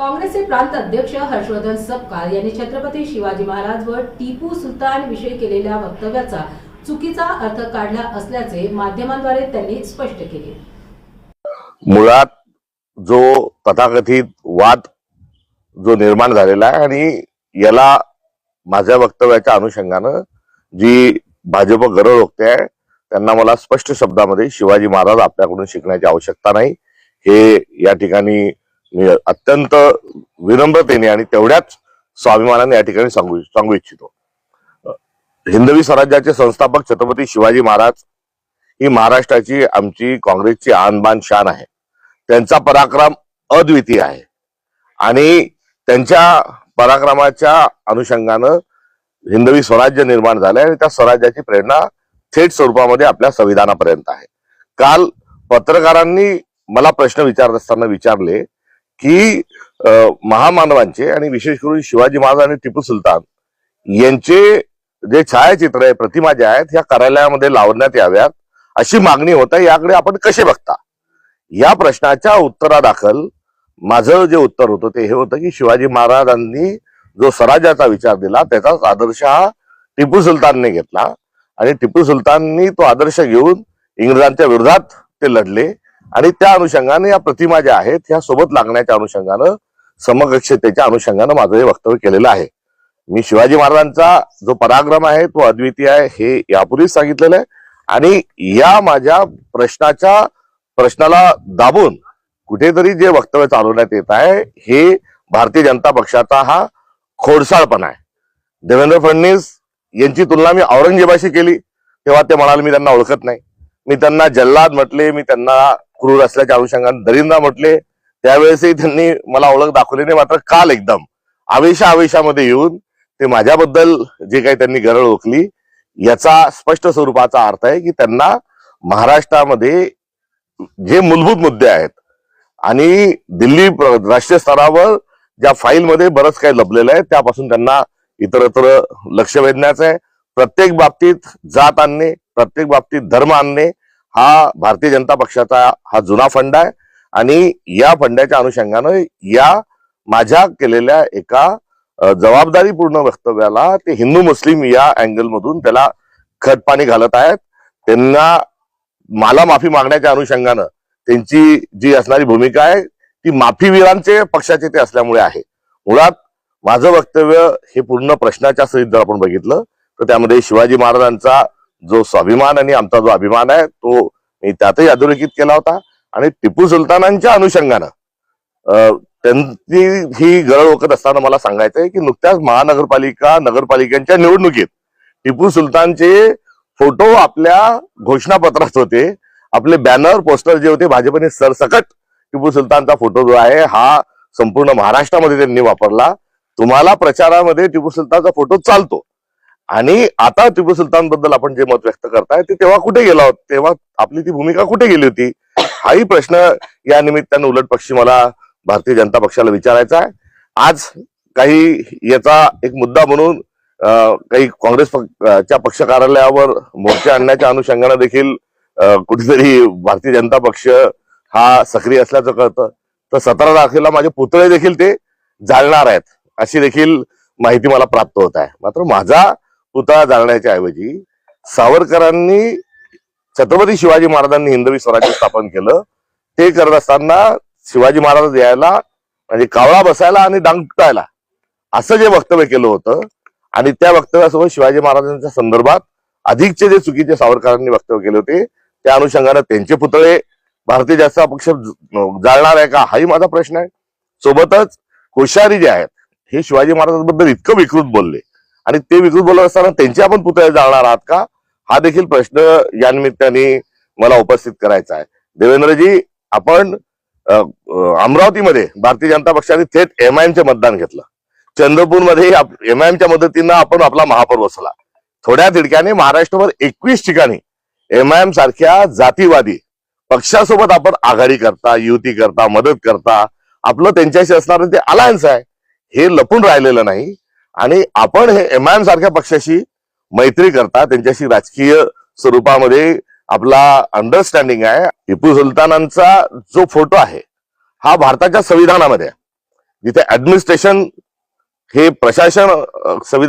काँग्रेसचे प्रांत अध्यक्ष हर्षवर्धन सपकाळ यांनी छत्रपती शिवाजी महाराज व टिपू सुलतान विषयी केलेल्या वक्तव्याचा चुकीचा अर्थ काढला असल्याचे माध्यमांद्वारे त्यांनी स्पष्ट केले। मुळात जो तथाकथित वाद जो निर्माण झालेला आहे आणि याला माझ्या वक्तव्याच्या अनुषंगानं जी भाजप गरळ ओकते आहे त्यांना मला स्पष्ट शब्दामध्ये शिवाजी महाराज आपल्याकडून शिकण्याची आवश्यकता नाही हे या ठिकाणी मी अत्यंत विनम्रतेने आणि तेवढ्याच स्वाभिमानाने या ठिकाणी सांगू इच्छितो। हिंदवी स्वराज्याचे संस्थापक छत्रपती शिवाजी महाराज ही महाराष्ट्राची आमची काँग्रेसची आणबाण शान आहे। त्यांचा पराक्रम अद्वितीय आहे आणि त्यांच्या पराक्रमाच्या अनुषंगानं हिंदवी स्वराज्य निर्माण झालंय आणि त्या स्वराज्याची प्रेरणा थेट स्वरूपामध्ये आपल्या संविधानापर्यंत आहे। काल पत्रकारांनी मला प्रश्न विचारत असताना विचारले की महामानवांचे आणि विशेष करून शिवाजी महाराज आणि टिपू सुलतान यांचे जे छायाचित्र आहे प्रतिमा ज्या आहेत ह्या कार्यालयामध्ये लावण्यात याव्यात अशी मागणी होत आहे, याकडे आपण कसे बघता। या प्रश्नाच्या उत्तरादाखल माझं जे उत्तर होतं ते हे होतं की शिवाजी महाराजांनी जो स्वराज्याचा विचार दिला त्याचाच आदर्श हा टिपू सुलतानने घेतला आणि टिपू सुलताननी तो आदर्श घेऊन इंग्रजांच्या विरोधात ते लढले आणि त्या अनुषंगाने या प्रतिमा ज्या आहेत ह्या सोबत लागण्याच्या अनुषंगानं समकक्षतेच्या अनुषंगानं माझं हे वक्तव्य केलेलं आहे। मी शिवाजी महाराजांचा जो पराक्रम आहे तो अद्वितीय आहे हे यापूर्वीच सांगितलेलं आहे आणि या माझ्या प्रश्नाला दाबून कुठेतरी जे वक्तव्य चालवण्यात येत आहे हे भारतीय जनता पक्षाचा हा खोडसाळपणा आहे। देवेंद्र फडणवीस यांची तुलना मी औरंगजेबाशी केली तेव्हा ते म्हणाले मी त्यांना ओळखत नाही, मी त्यांना जल्लाद म्हटले, मी त्यांना क्रूर असल्याच्या अनुषंगाने दरिंदा म्हटले, त्यावेळेसही त्यांनी मला ओळख दाखवली नाही। मात्र काल एकदम आवेशामध्ये येऊन ते माझ्याबद्दल जे काही त्यांनी गरळ ओकली याचा स्पष्ट स्वरूपाचा अर्थ आहे की त्यांना महाराष्ट्रामध्ये जे मूलभूत मुद्दे आहेत आणि दिल्ली राष्ट्रीय स्तरावर ज्या फाईलमध्ये बरंच काही लपलेलं आहे त्यापासून त्यांना इतरत्र लक्ष वेधण्याचं आहे। प्रत्येक बाबतीत जात आणणे, प्रत्येक बाबतीत धर्म आणणे हा भारतीय जनता पक्षाचा हा जुना फंडा आहे आणि या फंड्याच्या अनुषंगानं या माझ्या केलेल्या एका जबाबदारीपूर्ण वक्तव्याला ते हिंदू मुस्लिम या अँगल मधून त्याला खतपाणी घालत आहेत। त्यांना मला माफी मागण्याच्या अनुषंगानं त्यांची जी असणारी भूमिका आहे ती माफीवीरांचे पक्षाचे ते असल्यामुळे आहे। मुळात माझं वक्तव्य हे पूर्ण प्रश्नाच्या सहित जर आपण बघितलं तर त्यामध्ये शिवाजी महाराजांचा जो स्वाभिमान आणि आमचा जो अभिमान आहे तो मी त्यातही अधोरेखित केला होता आणि टिपू सुलतानांच्या अनुषंगानं त्यांची ही गरळ ओकत असताना मला सांगायचंय की नुकत्याच नगरपालिकांच्या निवडणुकीत टिपू सुलतानचे फोटो आपल्या घोषणापत्रात होते, आपले बॅनर पोस्टर जे होते भाजपने सरसकट टिपू सुलतानचा फोटो जो आहे हा संपूर्ण महाराष्ट्रामध्ये त्यांनी वापरला। तुम्हाला प्रचारामध्ये टिपू सुलतानचा फोटो चालतो आणि आता टिपू सुलतान बद्दल आपण जे मत व्यक्त करताय ते तेव्हा कुठे गेला होता, तेव्हा आपली ती भूमिका कुठे गेली होती हाही प्रश्न या निमित्तानं उलट पक्षी मला भारतीय जनता पक्षाला विचारायचा आहे। आज काही याचा एक मुद्दा म्हणून काही काँग्रेसच्या पक्ष कार्यालयावर मोर्चे आणण्याच्या अनुषंगाने देखील कुठेतरी भारतीय जनता पक्ष हा सक्रिय असल्याचं कळतं। तर 17 तारखेला माझे पुतळे देखील ते जाळणार आहेत अशी देखील माहिती मला प्राप्त होत आहे। मात्र माझा पुतळा जाळण्याच्या ऐवजी सावरकरांनी छत्रपती शिवाजी महाराजांनी हिंदवी स्वराज्य स्थापन केलं ते करत असताना शिवाजी महाराज यायला म्हणजे कावळा बसायला आणि डांग पिटायला असं जे वक्तव्य केलं होतं आणि त्या वक्तव्यासोबत शिवाजी महाराजांच्या संदर्भात अधिकचे जे चुकीचे सावरकरांनी वक्तव्य केले होते त्या अनुषंगाने त्यांचे पुतळे भारतीय जनता पक्ष जाळणार आहे का हाही माझा प्रश्न आहे। सोबतच कोश्यारी जे आहेत हे शिवाजी महाराजांबद्दल इतकं विकृत बोलले आणि ते विकृत बोलत असताना त्यांचे आपण पुतळे जाळणार आहात का हा देखील प्रश्न या निमित्ताने मला उपस्थित करायचा आहे। देवेंद्रजी, आपण अमरावतीमध्ये भारतीय जनता पक्षाने थेट MIMचे मतदान घेतलं, चंद्रपूरमध्ये MIMच्या मदतीनं आपण आपला महापौर बसवला, थोड्या तिडक्याने महाराष्ट्रभर 21 ठिकाणी MIM सारख्या जातीवादी पक्षासोबत आपण आघाडी करता, युती करता, मदत करता, आपलं त्यांच्याशी असणारं ते अलायन्स आहे हे लपून राहिलेलं नाही आणि आपण हे MIM सारख्या पक्षाशी मैत्री करता, त्यांच्याशी राजकीय स्वरूपामध्ये आपला अंडरस्टँडिंग आहे। टिपू सुलतानांचा जो फोटो आहे हा भारताच्या संविधानामध्ये आहे, जिथे ऍडमिनिस्ट्रेशन हे प्रशासन संविधान